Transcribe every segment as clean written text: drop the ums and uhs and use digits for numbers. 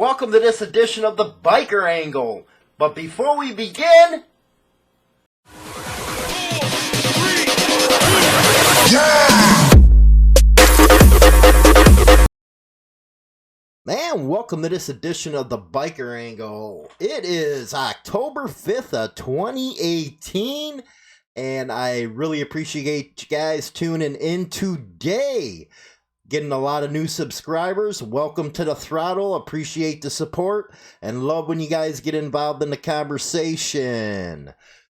welcome to this edition of the Biker Angle. But before we begin... Man, welcome to this edition of the Biker Angle. It is October 5th of 2018, and I really appreciate you guys tuning in today. Getting a lot of new subscribers. Welcome to the Throttle. Appreciate the support and love when you guys get involved in the conversation.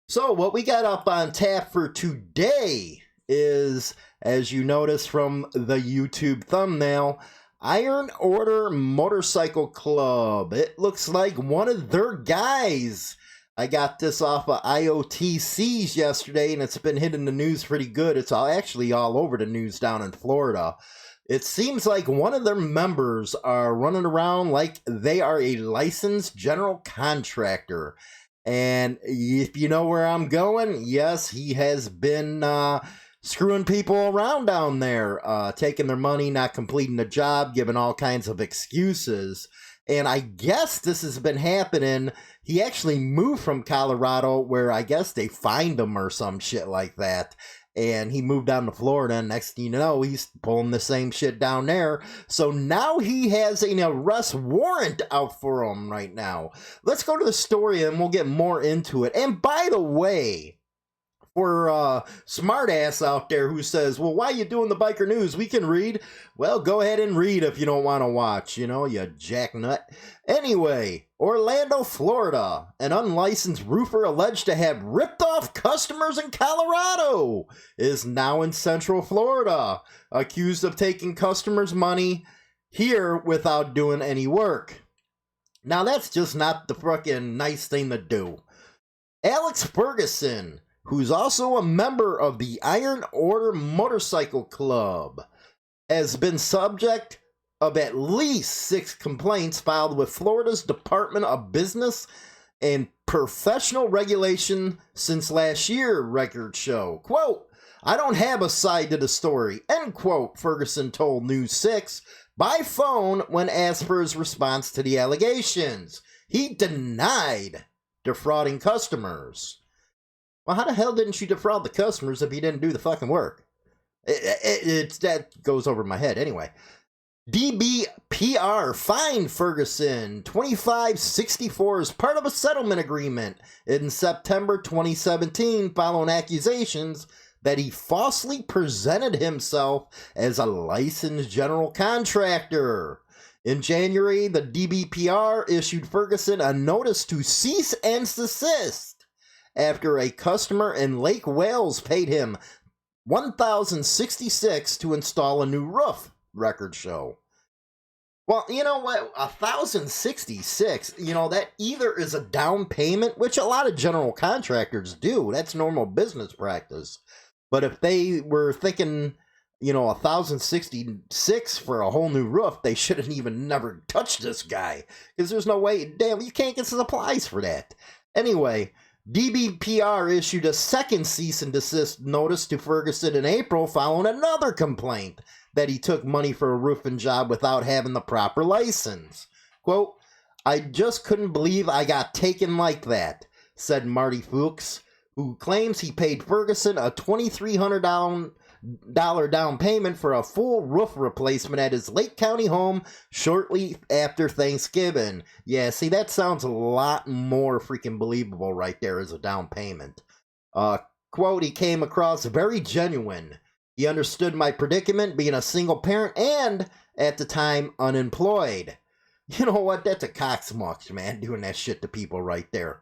So what we got up on tap for today is, as you notice from the YouTube thumbnail, Iron Order Motorcycle Club. It looks like one of their guys. I got this off of IOTCs yesterday, and it's been hitting the news pretty good. It's actually all over the news down in Florida. It seems like one of their members are running around like they are a licensed general contractor. And if you know where I'm going, yes, he has been screwing people around down there, taking their money, not completing the job, giving all kinds of excuses. And I guess this has been happening. He actually moved from Colorado, where I guess they fined him or some shit like that. And he moved down to Florida, and next thing you know, he's pulling the same shit down there. So now he has an arrest warrant out for him right now. Let's go to the story, and we'll get more into it. And by the way, for smartass out there who says, well, why are you doing the biker news? We can read. Well, go ahead and read if you don't want to watch, you know, you jacknut. Anyway, Orlando, Florida. An unlicensed roofer alleged to have ripped off customers in Colorado is now in Central Florida, accused of taking customers' money here without doing any work. Now, that's just not the fucking nice thing to do. Alex Ferguson, who's also a member of the Iron Order Motorcycle Club, has been subject of at least 6 complaints filed with Florida's Department of Business and Professional Regulation since last year, records show. Quote, I don't have a side to the story, end quote, Ferguson told News 6 by phone when asked for his response to the allegations. He denied defrauding customers. Well, how the hell didn't you defraud the customers if you didn't do the fucking work? That goes over my head. Anyway, DBPR fined Ferguson $25.64 as part of a settlement agreement in September 2017 following accusations that he falsely presented himself as a licensed general contractor. In January, the DBPR issued Ferguson a notice to cease and desist after a customer in Lake Wales paid him $1,066 to install a new roof, records show. Well, you know what? $1,066, you know, that either is a down payment, which a lot of general contractors do. That's normal business practice. But if they were thinking, you know, $1,066 for a whole new roof, they shouldn't even never touch this guy. Because there's no way, damn, you can't get supplies for that. Anyway, DBPR issued a second cease and desist notice to Ferguson in April following another complaint that he took money for a roofing job without having the proper license. Quote, I just couldn't believe I got taken like that, said Marty Fuchs, who claims he paid Ferguson a $2,300 down payment for a full roof replacement at his Lake County home shortly after Thanksgiving. Yeah, see, that sounds a lot more freaking believable right there as a down payment. Quote, he came across very genuine. He understood my predicament, being a single parent and, at the time, unemployed. You know what? That's a cocksmuck, man, doing that shit to people right there.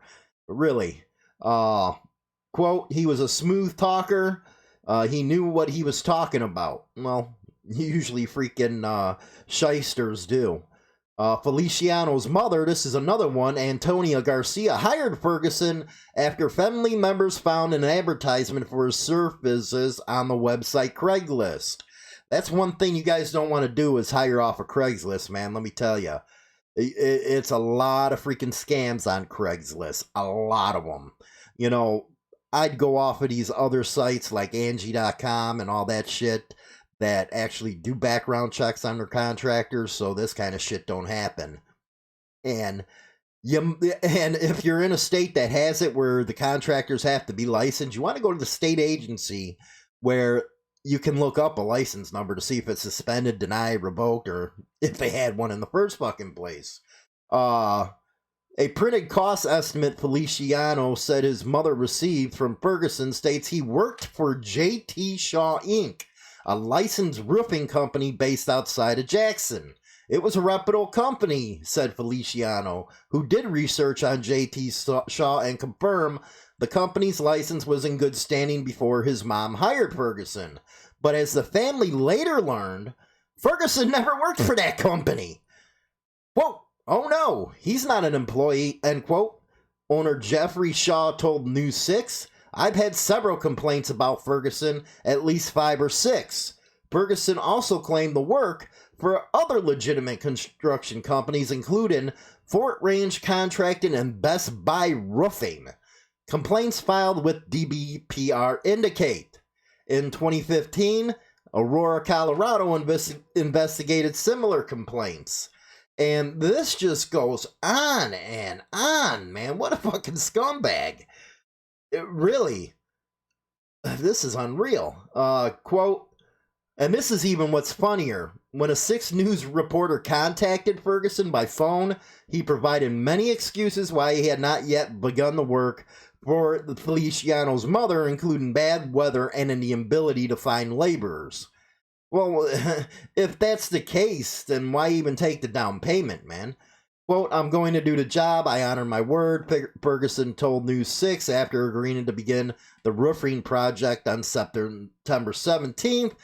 Really. Quote, he was a smooth talker. He knew what he was talking about. Well, usually freaking shysters do. Feliciano's mother, this is another one, Antonia Garcia, hired Ferguson after family members found an advertisement for his services on the website Craigslist. That's one thing you guys don't want to do is hire off of Craigslist, man, let me tell you. It's a lot of freaking scams on Craigslist. A lot of them. You know, I'd go off of these other sites like Angie.com and all that shit that actually do background checks on their contractors, so this kind of shit don't happen. And and if you're in a state that has it where the contractors have to be licensed, you want to go to the state agency where you can look up a license number to see if it's suspended, denied, revoked, or if they had one in the first fucking place. A printed cost estimate Feliciano said his mother received from Ferguson states he worked for J.T. Shaw Inc., a licensed roofing company based outside of Jackson. It was a reputable company, said Feliciano, who did research on J.T. Shaw and confirmed the company's license was in good standing before his mom hired Ferguson. But as the family later learned, Ferguson never worked for that company. Quote, "Oh no, he's not an employee," end quote. Owner Jeffrey Shaw told News 6, "I've had several complaints about Ferguson, at least 5 or 6. Ferguson also claimed the work for other legitimate construction companies, including Fort Range Contracting and Best Buy Roofing. Complaints filed with DBPR indicate. In 2015, Aurora, Colorado investigated similar complaints." And this just goes on and on, man. What a fucking scumbag. Really, this is unreal. Quote, and this is even what's funnier. When a 6 News reporter contacted Ferguson by phone, he provided many excuses why he had not yet begun the work for Feliciano's mother, including bad weather and an inability to find laborers. Well, if that's the case, then why even take the down payment, man? Quote, "I'm going to do the job. I honor my word," Ferguson told News 6 after agreeing to begin the roofing project on September 17th.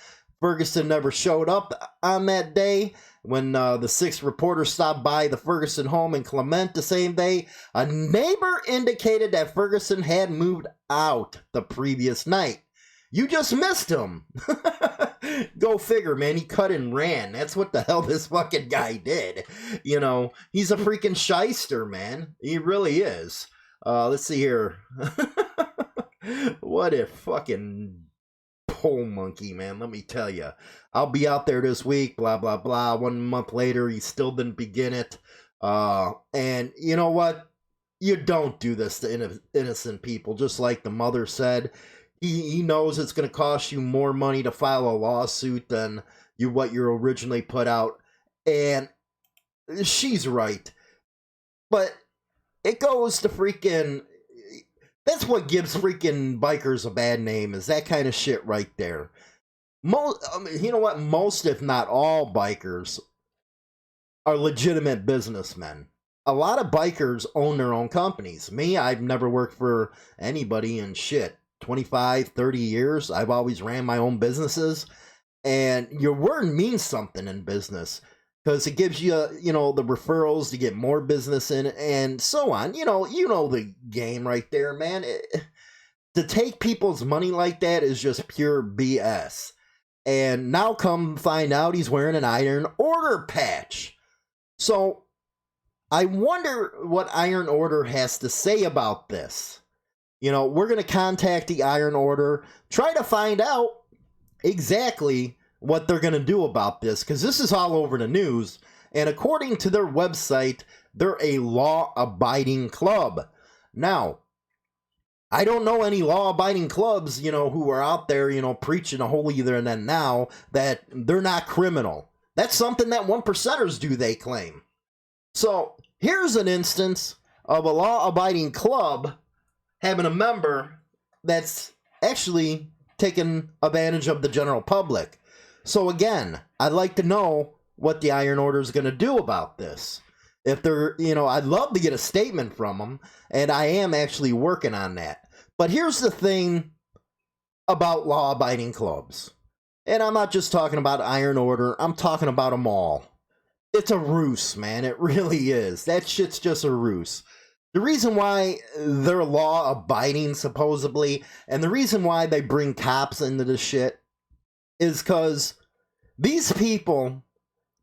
Ferguson never showed up on that day. When the 6 reporters stopped by the Ferguson home in Clement the same day, a neighbor indicated that Ferguson had moved out the previous night. You just missed him. Go figure, man. He cut and ran. That's what the hell this fucking guy did. You know, he's a freaking shyster, man. He really is. Let's see here. What a fucking pole monkey, man. Let me tell you. I'll be out there this week, blah, blah, blah. 1 month later, he still didn't begin it. And you know what? You don't do this to innocent people, just like the mother said. He knows it's going to cost you more money to file a lawsuit than what you originally put out. And she's right. But it goes to freaking... That's what gives freaking bikers a bad name, is that kind of shit right there. You know what? Most, if not all, bikers are legitimate businessmen. A lot of bikers own their own companies. Me, I've never worked for anybody in shit. 25, 30 years. I've always ran my own businesses. And your word means something in business. Because it gives you, the referrals to get more business in and so on. You know the game right there, man. To take people's money like that is just pure BS. And now come find out he's wearing an Iron Order patch. So, I wonder what Iron Order has to say about this. We're going to contact the Iron Order, try to find out exactly what they're going to do about this, because this is all over the news, and according to their website, they're a law-abiding club. Now, I don't know any law-abiding clubs, who are out there, preaching a holier than thou, that they're not criminal. That's something that 1%ers do, they claim. So, here's an instance of a law-abiding club having a member that's actually taking advantage of the general public. So again, I'd like to know what the Iron Order is going to do about this. If they're, I'd love to get a statement from them, and I am actually working on that. But here's the thing about law-abiding clubs. And I'm not just talking about Iron Order, I'm talking about them all. It's a ruse, man. It really is. That shit's just a ruse. The reason why they're law-abiding, supposedly, and the reason why they bring cops into this shit is because these people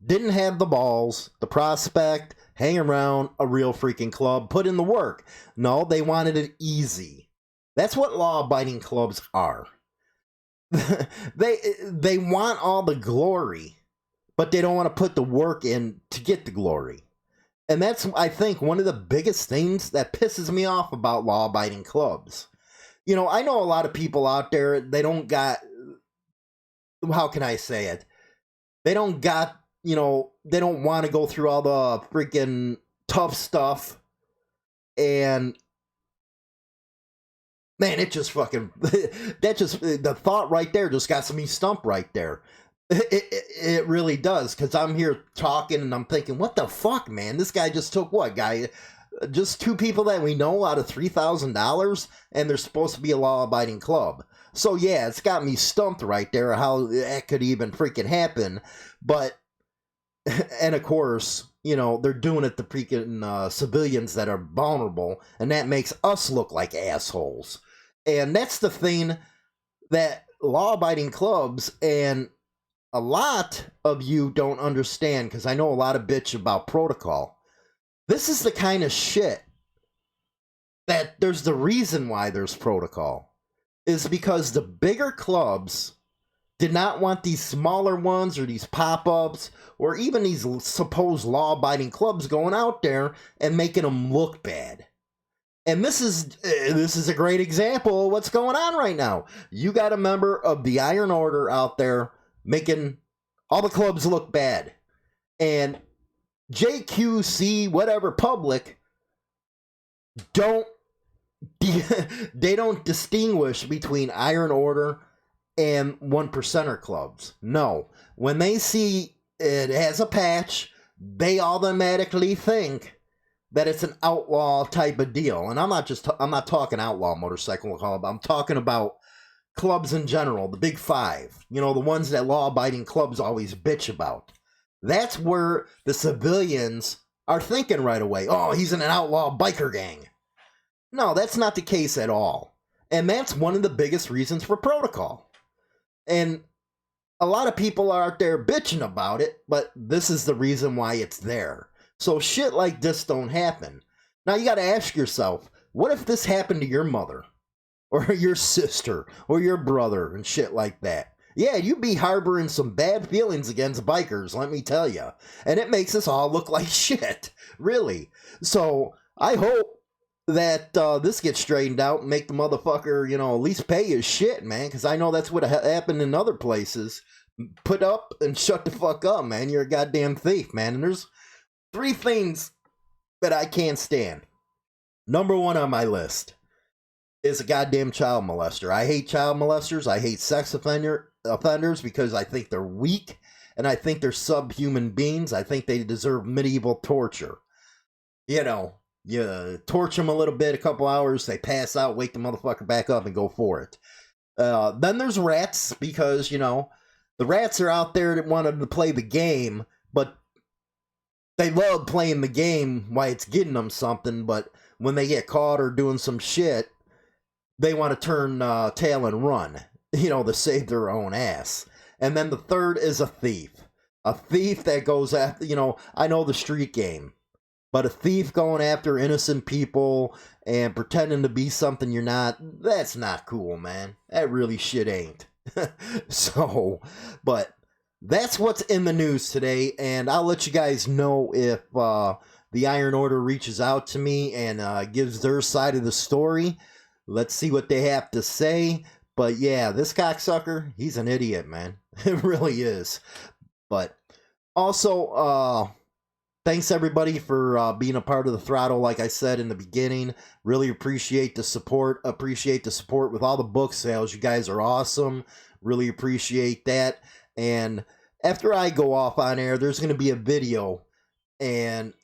didn't have the balls, the prospect, hang around a real freaking club, put in the work. No, they wanted it easy. That's what law-abiding clubs are. They want all the glory, but they don't want to put the work in to get the glory. And that's, I think, one of the biggest things that pisses me off about law-abiding clubs. You know, I know a lot of people out there, they don't got, how can I say it? They don't got, you know, they don't want to go through all the freaking tough stuff. And man, it just fucking, that just, the thought right there just got me stumped right there. It really does, because I'm here talking and I'm thinking, what the fuck, man? This guy just took what, guy? Just two people that we know out of $3,000, and they're supposed to be a law-abiding club. So yeah, it's got me stumped right there, how that could even freaking happen. But, and of course, you know, they're doing it to freaking civilians that are vulnerable, and that makes us look like assholes. And that's the thing that law-abiding clubs, and a lot of you don't understand, because I know a lot of bitch about protocol. This is the kind of shit that there's the reason why there's protocol, is because the bigger clubs did not want these smaller ones or these pop-ups or even these supposed law-abiding clubs going out there and making them look bad. And this is a great example of what's going on right now. You got a member of the Iron Order out there making all the clubs look bad. And JQC, whatever public, they don't distinguish between Iron Order and 1%er clubs. No. When they see it has a patch, they automatically think that it's an outlaw type of deal. And I'm not talking outlaw motorcycle club. I'm talking about clubs in general, the big five. You know, the ones that law-abiding clubs always bitch about. That's where the civilians are thinking right away, oh, he's in an outlaw biker gang. No, that's not the case at all. And that's one of the biggest reasons for protocol. And a lot of people are out there bitching about it, but this is the reason why it's there. So shit like this don't happen. Now you gotta ask yourself, what if this happened to your mother? Or your sister? Or your brother? And shit like that. Yeah, you'd be harboring some bad feelings against bikers, let me tell you. And it makes us all look like shit. Really. So I hope that this gets straightened out and make the motherfucker, you know, at least pay his shit, man. Because I know that's what happened in other places. Put up and shut the fuck up, man. You're a goddamn thief, man. And there's 3 things that I can't stand. Number 1 on my list is a goddamn child molester. I hate child molesters. I hate sex offenders because I think they're weak and I think they're subhuman beings. I think they deserve medieval torture. You know, you torch them a little bit, a couple hours, they pass out, wake the motherfucker back up and go for it. Then there's rats because, you know, the rats are out there that wanted to play the game, but they love playing the game while it's getting them something, but when they get caught or doing some shit, they want to turn tail and run, you know, to save their own ass. And then the third is a thief. A thief that goes after, you know, I know the street game, but a thief going after innocent people and pretending to be something you're not, that's not cool, man. That really shit ain't. So, but that's what's in the news today, and I'll let you guys know if the Iron Order reaches out to me and gives their side of the story. Let's see what they have to say. But yeah, this cocksucker, he's an idiot, man. It really is. But also, thanks everybody for being a part of the Throttle, like I said in the beginning. Really appreciate the support. Appreciate the support with all the book sales. You guys are awesome. Really appreciate that. And after I go off on air, there's going to be a video. And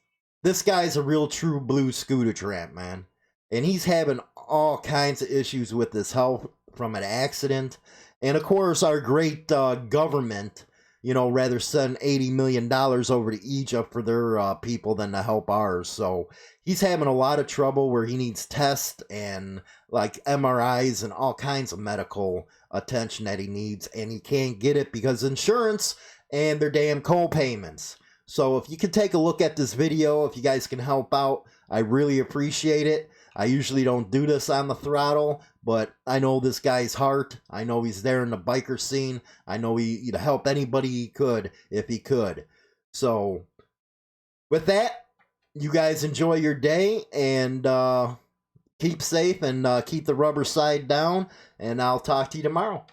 this guy's a real true blue scooter tramp, man. And he's having all kinds of issues with his health from an accident. And of course, our great government, you know, rather send $80 million over to Egypt for their people than to help ours. So he's having a lot of trouble where he needs tests and like MRIs and all kinds of medical attention that he needs. And he can't get it because insurance and their damn co-payments. So if you could take a look at this video, if you guys can help out, I really appreciate it. I usually don't do this on the Throttle, but I know this guy's heart. I know he's there in the biker scene. I know he'd help anybody he could if he could. So, with that, you guys enjoy your day, and keep safe, and keep the rubber side down, and I'll talk to you tomorrow.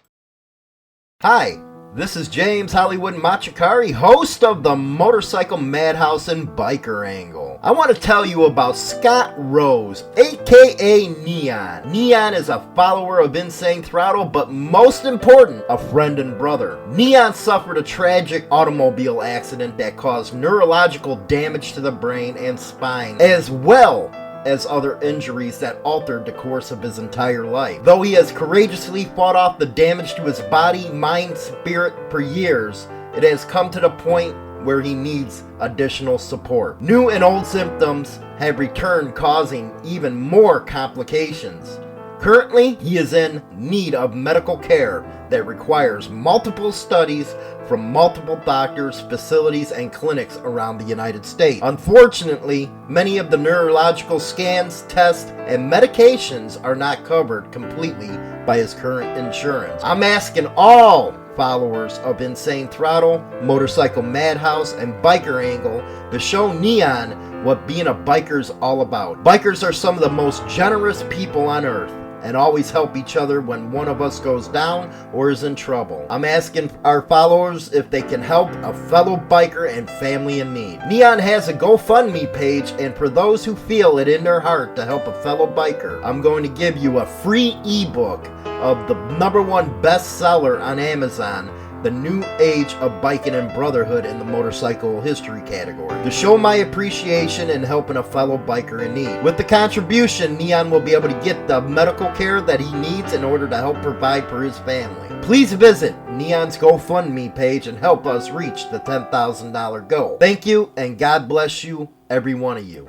Hi, this is James Hollywood Machikari, host of the Motorcycle Madhouse and Biker Angle. I want to tell you about Scott Rose, aka Neon. Neon is a follower of Insane Throttle, but most important, a friend and brother. Neon suffered a tragic automobile accident that caused neurological damage to the brain and spine, as well as other injuries that altered the course of his entire life. Though he has courageously fought off the damage to his body, mind, spirit for years, it has come to the point where he needs additional support. New and old symptoms have returned, causing even more complications. Currently, he is in need of medical care that requires multiple studies from multiple doctors, facilities, and clinics around the United States. Unfortunately, many of the neurological scans, tests, and medications are not covered completely by his current insurance. I'm asking all followers of Insane Throttle, Motorcycle Madhouse, and Biker Angle to show Neon what being a biker is all about. Bikers are some of the most generous people on earth, and always help each other when one of us goes down or is in trouble. I'm asking our followers if they can help a fellow biker and family in need. Neon has a GoFundMe page, and for those who feel it in their heart to help a fellow biker, I'm going to give you a free ebook of the #1 bestseller on Amazon, The New Age of Biking and Brotherhood in the motorcycle history category, to show my appreciation in helping a fellow biker in need. With the contribution, Neon will be able to get the medical care that he needs in order to help provide for his family. Please visit Neon's GoFundMe page and help us reach the $10,000 goal. Thank you, and God bless you, every one of you.